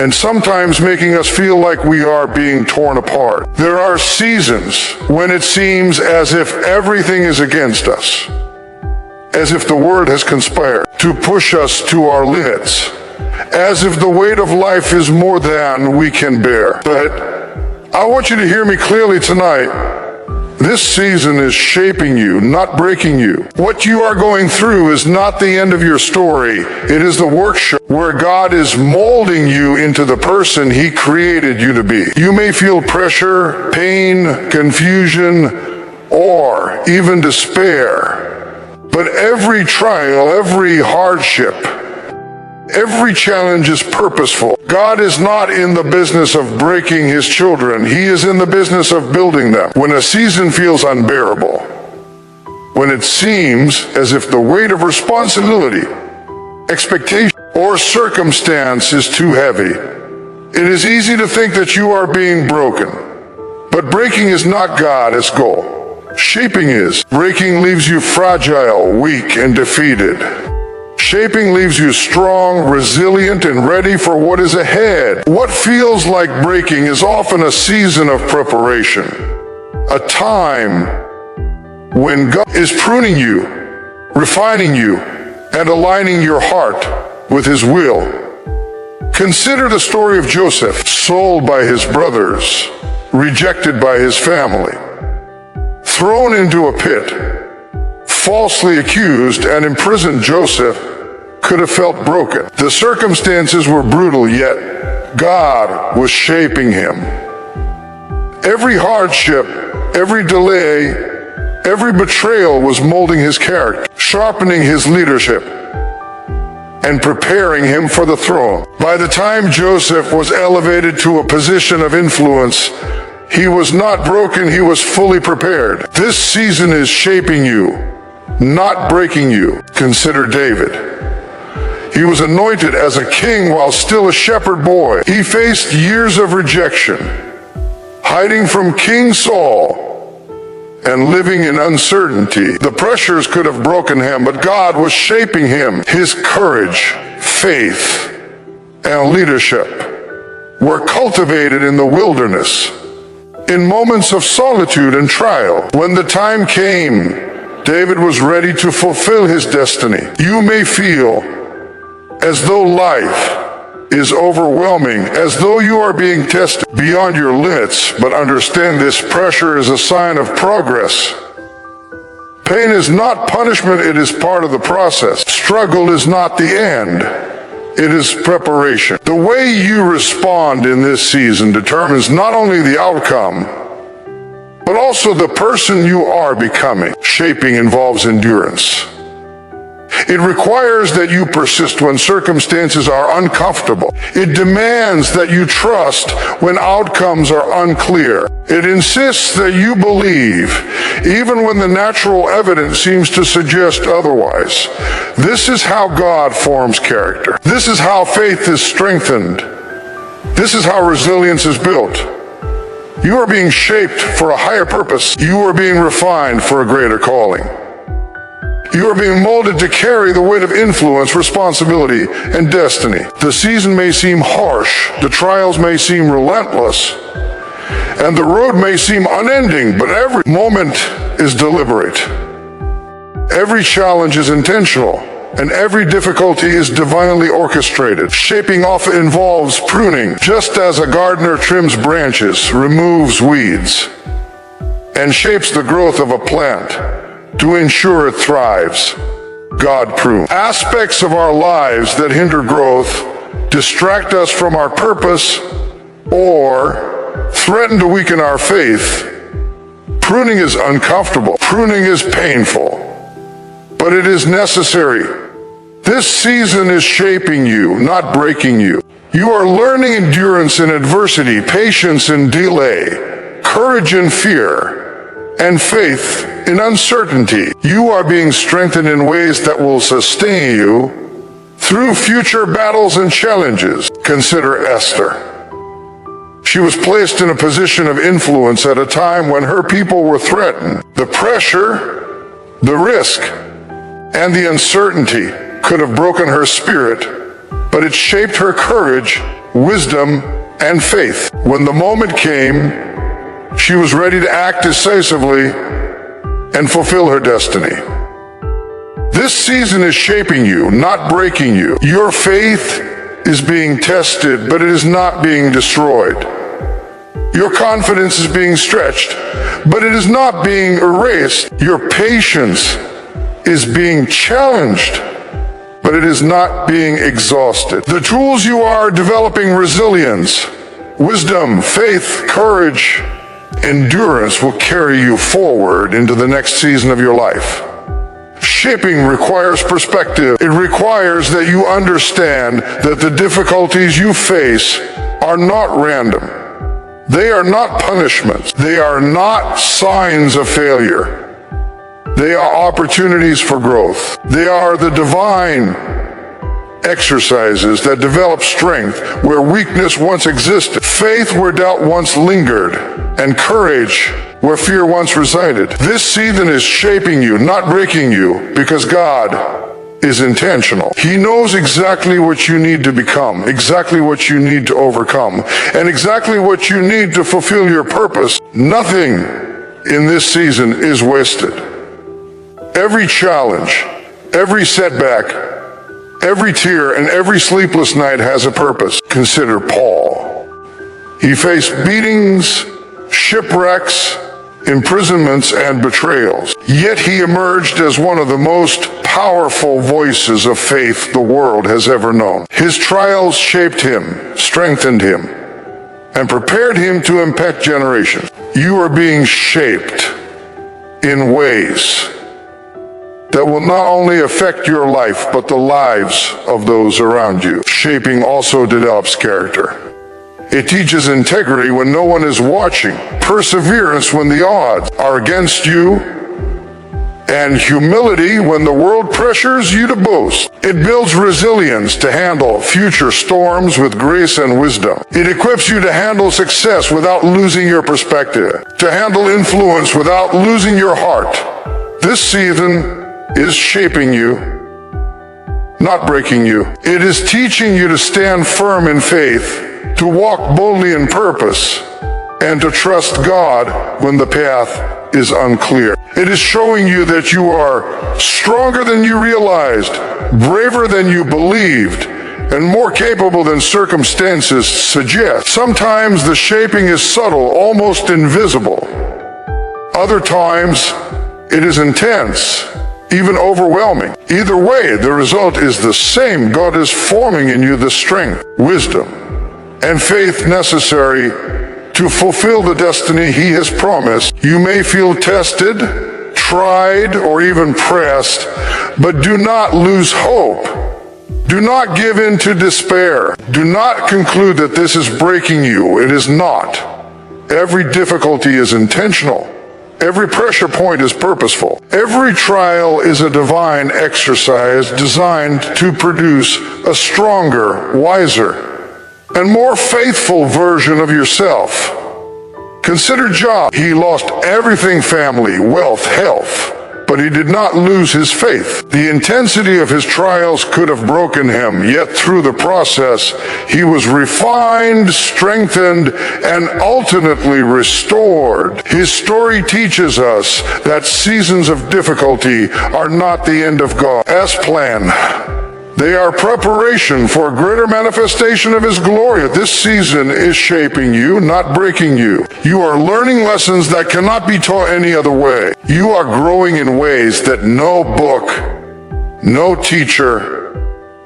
and sometimes making us feel like we are being torn apart. There are seasons when it seems as if everything is against us, as if the world has conspired to push us to our limits, as if the weight of life is more than we can bear. But I want you to hear me clearly tonight. This season is shaping you, not breaking you. What you are going through is not the end of your story. It is the workshop where God is molding you into the person He created you to be. You may feel pressure, pain, confusion, or even despair. But every trial, every hardship, every challenge is purposeful. God is not in the business of breaking His children. He is in the business of building them. When a season feels unbearable, when it seems as if the weight of responsibility, expectation, or circumstance is too heavy, it is easy to think that you are being broken. But breaking is not God's goal. Shaping is. Breaking leaves you fragile, weak, and defeated. Shaping leaves you strong, resilient, and ready for what is ahead. What feels like breaking is often a season of preparation, a time when God is pruning you, refining you, and aligning your heart with His will. Consider the story of Joseph, sold by his brothers, rejected by his family, thrown into a pit, falsely accused and imprisoned. Joseph could have felt broken. The circumstances were brutal, yet God was shaping him. Every hardship, every delay, every betrayal was molding his character, sharpening his leadership, and preparing him for the throne. By the time Joseph was elevated to a position of influence, he was not broken, he was fully prepared. This season is shaping you, not breaking you. Consider David. He was anointed as a king while still a shepherd boy. He faced years of rejection, hiding from King Saul and living in uncertainty. The pressures could have broken him, but God was shaping him. His courage, faith, and leadership were cultivated in the wilderness, in moments of solitude and trial. When the time came, David was ready to fulfill his destiny. You may feel as though life is overwhelming, as though you are being tested beyond your limits, but understand this pressure is a sign of progress. Pain is not punishment, it is part of the process. Struggle is not the end, it is preparation. The way you respond in this season determines not only the outcome, but also the person you are becoming. Shaping involves endurance. It requires that you persist when circumstances are uncomfortable. It demands that you trust when outcomes are unclear. It insists that you believe, even when the natural evidence seems to suggest otherwise. This is how God forms character. This is how faith is strengthened. This is how resilience is built. You are being shaped for a higher purpose. You are being refined for a greater calling. You are being molded to carry the weight of influence, responsibility, and destiny. The season may seem harsh, the trials may seem relentless, and the road may seem unending, but every moment is deliberate. Every challenge is intentional, and every difficulty is divinely orchestrated. Shaping often involves pruning, just as a gardener trims branches, removes weeds, and shapes the growth of a plant to ensure it thrives. God prunes aspects of our lives that hinder growth, distract us from our purpose, or threaten to weaken our faith. Pruning is uncomfortable. Pruning is painful, but it is necessary. This season is shaping you, not breaking you. You are learning endurance in adversity, patience in delay, courage in fear, and faith in uncertainty. You are being strengthened in ways that will sustain you through future battles and challenges. Consider Esther. She was placed in a position of influence at a time when her people were threatened. The pressure, the risk, and the uncertainty could have broken her spirit, but it shaped her courage, wisdom, and faith. When the moment came, she was ready to act decisively and fulfill her destiny. This season is shaping you, not breaking you. Your faith is being tested, but it is not being destroyed. Your confidence is being stretched, but it is not being erased. Your patience is being challenged, but it is not being exhausted. The tools you are developing: resilience, wisdom, faith, courage, endurance will carry you forward into the next season of your life. Shaping requires perspective. It requires that you understand that the difficulties you face are not random. They are not punishments. They are not signs of failure. They are opportunities for growth. They are the divine exercises that develop strength where weakness once existed, faith where doubt once lingered, and courage where fear once resided. This season is shaping you, not breaking you, because God is intentional. He knows exactly what you need to become, exactly what you need to overcome, and exactly what you need to fulfill your purpose. Nothing in this season is wasted. Every challenge, every setback, every tear, and every sleepless night has a purpose. Consider Paul. He faced beatings, shipwrecks, imprisonments, and betrayals. Yet he emerged as one of the most powerful voices of faith the world has ever known. His trials shaped him, strengthened him, and prepared him to impact generations. You are being shaped in ways that will not only affect your life, but the lives of those around you. Shaping also develops character. It teaches integrity when no one is watching, perseverance when the odds are against you, and humility when the world pressures you to boast. It builds resilience to handle future storms with grace and wisdom. It equips you to handle success without losing your perspective, to handle influence without losing your heart. This season is shaping you, not breaking you. It is teaching you to stand firm in faith, to walk boldly in purpose, and to trust God when the path is unclear. It is showing you that you are stronger than you realized, braver than you believed, and more capable than circumstances suggest. Sometimes the shaping is subtle, almost invisible. Other times it is intense, even overwhelming. Either way, the result is the same. God is forming in you the strength, wisdom, and faith necessary to fulfill the destiny He has promised. You may feel tested, tried, or even pressed, but do not lose hope. Do not give in to despair. Do not conclude that this is breaking you. It is not. Every difficulty is intentional. Every pressure point is purposeful. Every trial is a divine exercise designed to produce a stronger, wiser, and more faithful version of yourself. Consider Job. He lost everything: family, wealth, health, but he did not lose his faith. The intensity of his trials could have broken him, yet through the process, he was refined, strengthened, and ultimately restored. His story teaches us that seasons of difficulty are not the end of God. As planned, they are preparation for a greater manifestation of His glory. This season is shaping you, not breaking you. You are learning lessons that cannot be taught any other way. You are growing in ways that no book, no teacher,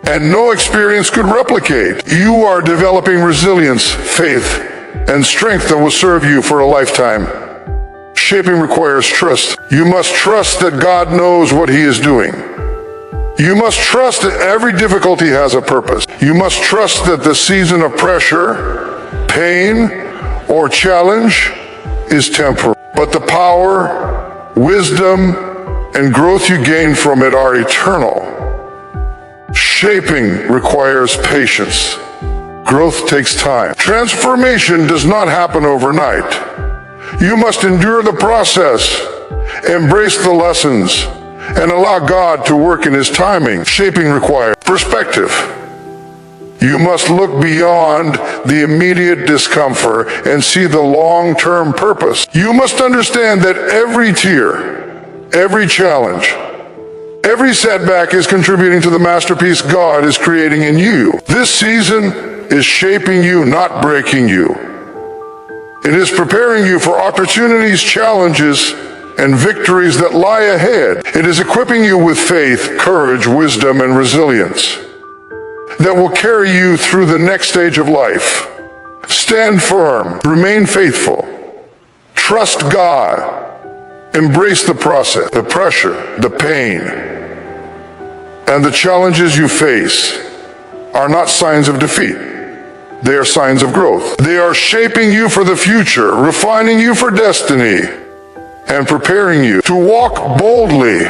and no experience could replicate. You are developing resilience, faith, and strength that will serve you for a lifetime. Shaping requires trust. You must trust that God knows what He is doing. You must trust that every difficulty has a purpose. You must trust that the season of pressure, pain, or challenge is temporal. but the power, wisdom, and growth you gain from it are eternal. Shaping requires patience. Growth takes time. Transformation does not happen overnight. You must endure the process, embrace the lessons, and allow God to work in His timing. Shaping requires perspective. You must look beyond the immediate discomfort and see the long-term purpose. You must understand that every tear, every challenge, every setback is contributing to the masterpiece God is creating in you. This season is shaping you, not breaking you. It is preparing you for opportunities, challenges, and victories that lie ahead. It is equipping you with faith, courage, wisdom, and resilience that will carry you through the next stage of life. Stand firm, remain faithful, trust God, embrace the process, the pressure, the pain, and the challenges you face are not signs of defeat. They are signs of growth. They are shaping you for the future, refining you for destiny, and preparing you to walk boldly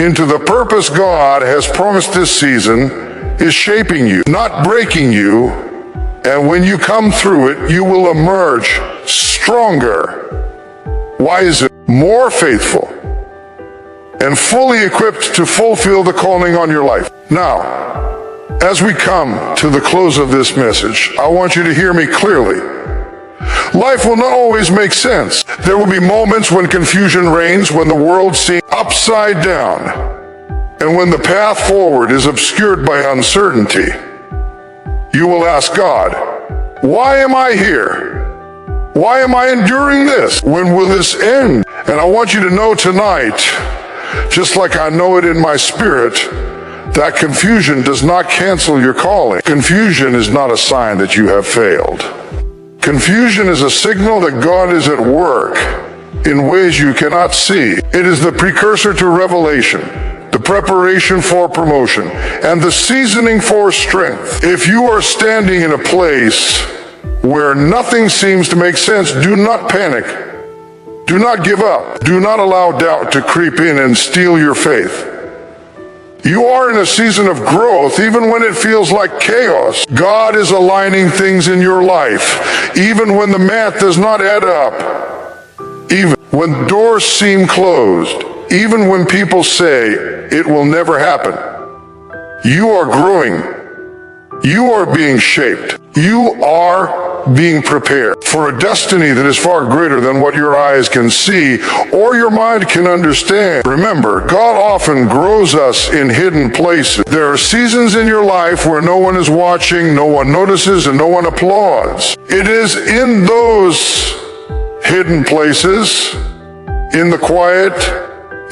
into the purpose God has promised. This season is shaping you, not breaking you, and when you come through it, you will emerge stronger, wiser, more faithful, and fully equipped to fulfill the calling on your life. Now, as we come to the close of this message, I want you to hear me clearly. Life will not always make sense. There will be moments when confusion reigns, when the world seems upside down, and when the path forward is obscured by uncertainty. You will ask God, why am I here? Why am I enduring this? When will this end? And I want you to know tonight, just like I know it in my spirit, that confusion does not cancel your calling. Confusion is not a sign that you have failed. Confusion is a signal that God is at work in ways you cannot see. It is the precursor to revelation, the preparation for promotion, and the seasoning for strength. If you are standing in a place where nothing seems to make sense, do not panic. Do not give up. Do not allow doubt to creep in and steal your faith. You are in a season of growth, even when it feels like chaos. God is aligning things in your life, even when the math does not add up, even when doors seem closed, even when people say it will never happen. You are growing. You are being shaped. You are being prepared for a destiny that is far greater than what your eyes can see or your mind can understand. Remember, God often grows us in hidden places. There are seasons in your life where no one is watching, no one notices, and no one applauds. It is in those hidden places, in the quiet,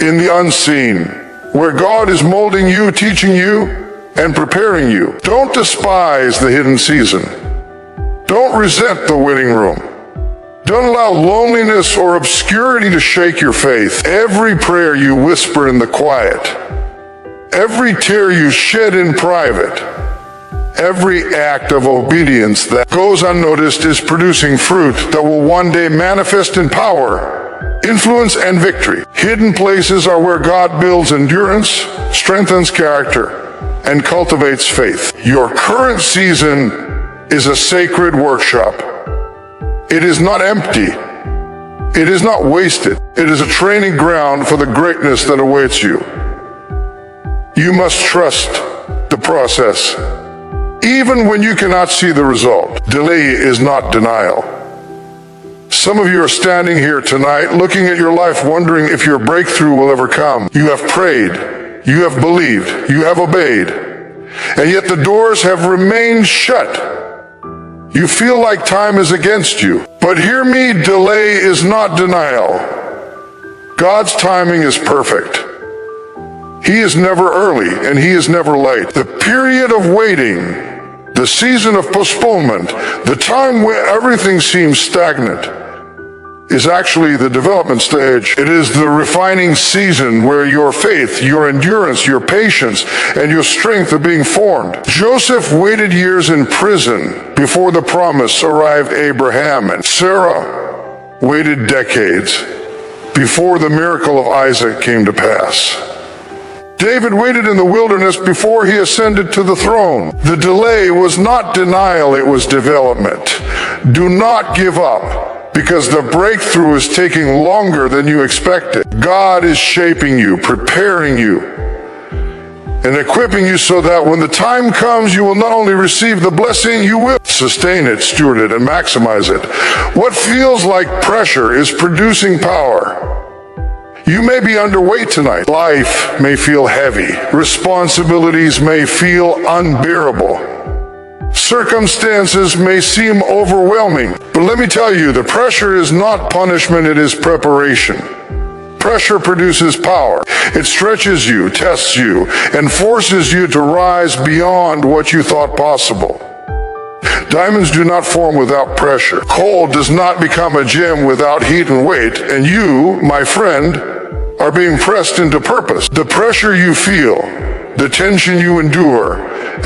in the unseen, where God is molding you, teaching you, and preparing you. Don't despise the hidden season. Don't resent the waiting room. Don't allow loneliness or obscurity to shake your faith. Every prayer you whisper in the quiet, every tear you shed in private, every act of obedience that goes unnoticed is producing fruit that will one day manifest in power, influence, and victory. Hidden places are where God builds endurance, strengthens character, and cultivates faith. Your current season is a sacred workshop. It is not empty. It is not wasted. It is a training ground for the greatness that awaits you. You must trust the process, even when you cannot see the result. Delay is not denial. Some of you are standing here tonight looking at your life wondering if your breakthrough will ever come. You have prayed, you have believed, you have obeyed, and yet the doors have remained shut. You feel like time is against you. But hear me, delay is not denial. God's timing is perfect. He is never early and He is never late. The period of waiting, the season of postponement, the time where everything seems stagnant, is actually the development stage. It is the refining season where your faith, your endurance, your patience, and your strength are being formed. Joseph waited years in prison before the promise arrived Abraham, and Sarah waited decades before the miracle of Isaac came to pass. David waited in the wilderness before he ascended to the throne. The delay was not denial, it was development. Do not give up, because the breakthrough is taking longer than you expected. God is shaping you, preparing you, and equipping you so that when the time comes, you will not only receive the blessing, you will sustain it, steward it, and maximize it. What feels like pressure is producing power. You may be underweight tonight. Life may feel heavy. Responsibilities may feel unbearable. Circumstances may seem overwhelming. But let me tell you, the pressure is not punishment, it is preparation. Pressure produces power. It stretches you, tests you, and forces you to rise beyond what you thought possible. Diamonds do not form without pressure. Coal does not become a gem without heat and weight. And you, my friend, are being pressed into purpose. The pressure you feel, the tension you endure,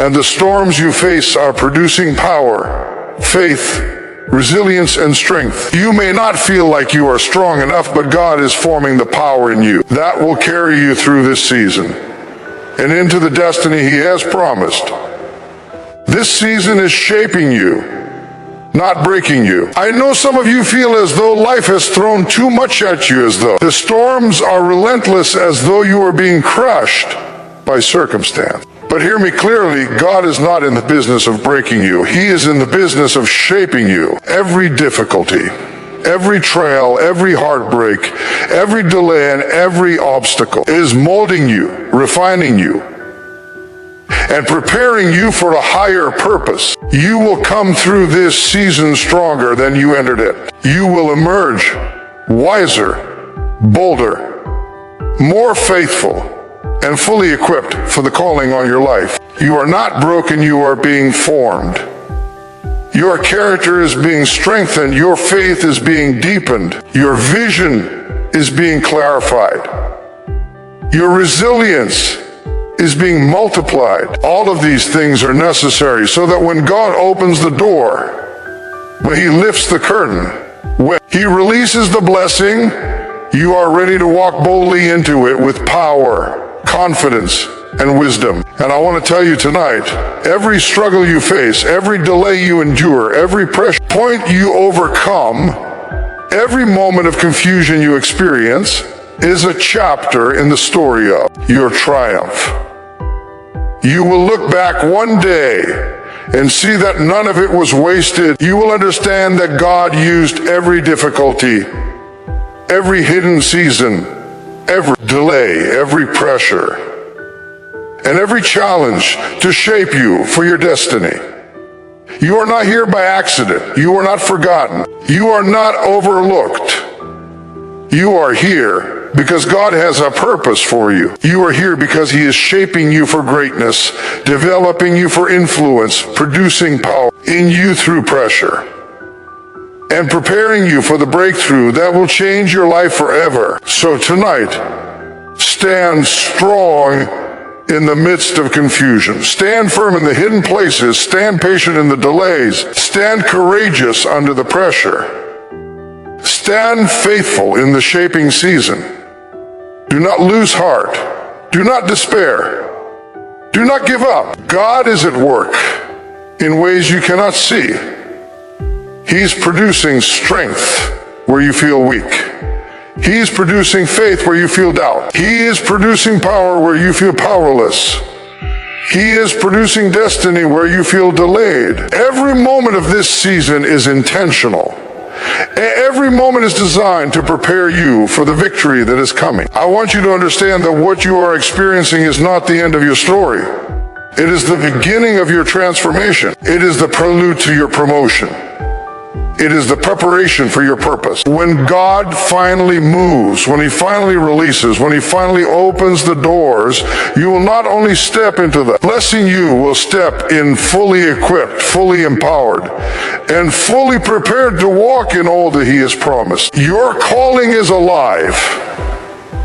and the storms you face are producing power, faith, resilience, and strength. You may not feel like you are strong enough, but God is forming the power in you that will carry you through this season and into the destiny He has promised. This season is shaping you, not breaking you. I know some of you feel as though life has thrown too much at you, as though the storms are relentless, as though you are being crushed by circumstance. But hear me clearly, God is not in the business of breaking you. He is in the business of shaping you. Every difficulty, every trial, every heartbreak, every delay, and every obstacle is molding you, refining you, and preparing you for a higher purpose. You will come through this season stronger than you entered it. You will emerge wiser, bolder, more faithful, and fully equipped for the calling on your life. You are not broken, you are being formed. Your character is being strengthened, your faith is being deepened, your vision is being clarified, your resilience is being multiplied. All of these things are necessary so that when God opens the door, when He lifts the curtain, when He releases the blessing, you are ready to walk boldly into it with power, confidence, and wisdom. And I want to tell you tonight, every struggle you face, every delay you endure, every pressure point you overcome, every moment of confusion you experience is a chapter in the story of your triumph. You will look back one day and see that none of it was wasted. You will understand that God used every difficulty, every hidden season, every delay, every pressure, and every challenge to shape you for your destiny. You are not here by accident. You are not forgotten. You are not overlooked. You are here because God has a purpose for you. You are here because He is shaping you for greatness, developing you for influence, producing power in you through pressure, and preparing you for the breakthrough that will change your life forever. So tonight, stand strong in the midst of confusion. Stand firm in the hidden places. Stand patient in the delays. Stand courageous under the pressure. Stand faithful in the shaping season. Do not lose heart. Do not despair. Do not give up. God is at work in ways you cannot see. He's producing strength where you feel weak. He's producing faith where you feel doubt. He is producing power where you feel powerless. He is producing destiny where you feel delayed. Every moment of this season is intentional. Every moment is designed to prepare you for the victory that is coming. I want you to understand that what you are experiencing is not the end of your story. It is the beginning of your transformation. It is the prelude to your promotion. It is the preparation for your purpose. When God finally moves, when He finally releases, when He finally opens the doors, you will not only step into the blessing, you will step in fully equipped, fully empowered, and fully prepared to walk in all that He has promised. Your calling is alive.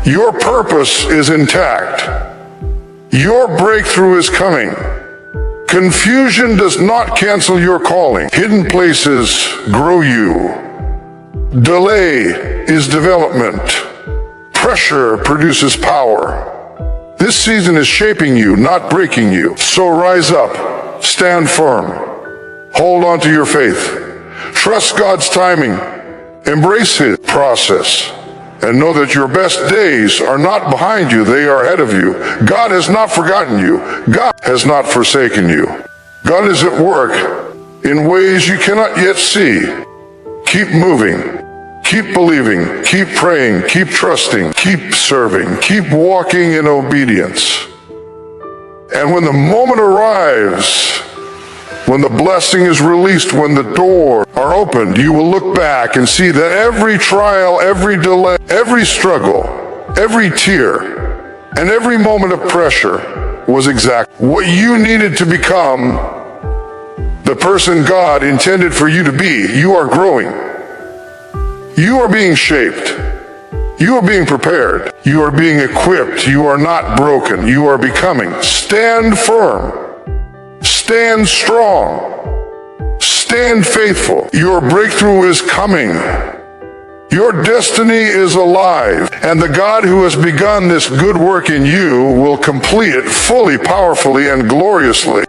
Your purpose is intact. Your breakthrough is coming. Confusion does not cancel your calling. Hidden places grow you. Delay is development. Pressure produces power. This season is shaping you, not breaking you. So rise up, stand firm, hold on to your faith. Trust God's timing, embrace His process, and know that your best days are not behind you, they are ahead of you. God has not forgotten you. God has not forsaken you. God is at work in ways you cannot yet see. Keep moving. Keep believing, keep praying, keep trusting, keep serving, keep walking in obedience. And when the moment arrives, when the blessing is released, when the doors are opened, you will look back and see that every trial, every delay, every struggle, every tear, and every moment of pressure was exactly what you needed to become the person God intended for you to be. You are growing. You are being shaped. You are being prepared. You are being equipped. You are not broken. You are becoming. Stand firm. Stand strong. Stand faithful. Your breakthrough is coming. Your destiny is alive. And the God who has begun this good work in you will complete it fully, powerfully, and gloriously.